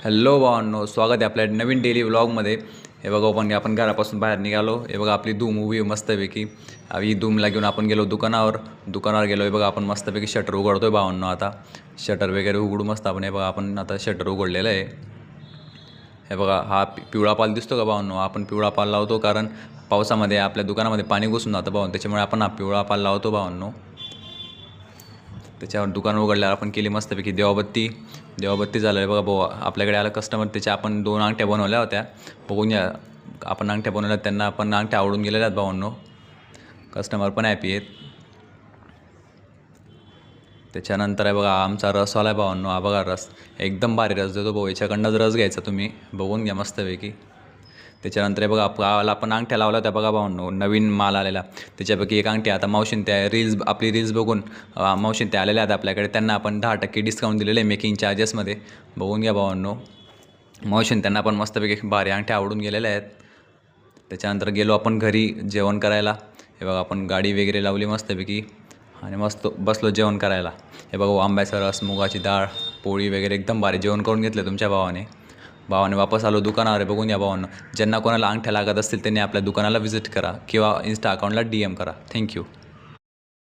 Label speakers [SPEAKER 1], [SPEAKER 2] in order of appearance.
[SPEAKER 1] Hello भावांनो, स्वागत आहे आपल्या नवीन डेली व्लॉगमध्ये. हे बघा आपण घरापासून बाहेर निघालो. हे बघा आपली धूम उभी आहे मस्तपैकी. ही धूमला घेऊन आपण गेलो दुकानावर गेलो. हे बघा आपण मस्तपैकी शटर उघडतोय भावांनो. आता शटर वगैरे उघडू मस्त आपण. हे बघा आपण आता शटर उघडलेलं आहे. हे बघा हा पिवळा पाल दिसतो का भावांनो? आपण पिवळा पाल लावतो कारण पावसामध्ये आपल्या दुकानामध्ये पाणी घुसून जातं भावांनो, त्याच्यामुळे आपण हा पिवळा पाल लावतो भावांनो. त्याच्यावर दुकान उघडल्यावर आपण केली मस्तपैकी देवाबत्ती झालं आहे बघा भाऊ. आपल्याकडे आलं कस्टमर, त्याच्या आपण 2 अंगठ्या बनवल्या होत्या. बघून या, आपण अंगठ्या बनवल्या, त्यांना आपण अंगठ्या आवडून गेलेल्या आहेत भावांनो. कस्टमर पण हॅपी आहेत. त्याच्यानंतर आहे बघा आमचा रसवाला आहे भावांनो. हा बघा रस एकदम भारी रस देतो भाऊ. याच्याकडनंच रस घ्यायचा तुम्ही, बघून घ्या मस्तपैकी. त्याच्यानंतर आहे बघा आपण अंगठ्या लावल्या होत्या बघा भावांनो, नवीन माल आलेला. त्याच्यापैकी एक अंगठी आता मावशीन त्या आपली रील्स बघून मावशीन त्या आलेल्या आहेत आपल्याकडे. त्यांना आपण 10% डिस्काउंट दिलेलं आहे मेकिंग चार्जेसमध्ये. बघून घ्या भावांनो. मावशीन त्यांना पण मस्तपैकी भारी अंगठ्या आवडून गेलेल्या आहेत. त्याच्यानंतर गेलो आपण घरी जेवण करायला. हे बघा आपण गाडी वगैरे लावली मस्तपैकी आणि मस्त बसलो जेवण करायला. हे बघा आंब्याचा रस, मुगाची डाळ, पोळी वगैरे एकदम भारी जेवण करून घेतलं तुमच्या भावाने वापस आलो दुकानावर. बघून या भावांनो, ज्यांना कोणाला अंगठ्या लागत असतील त्यांनी आपल्या दुकानाला व्हिजिट करा किंवा इन्स्टा अकाउंटला DM करा. थँक्यू.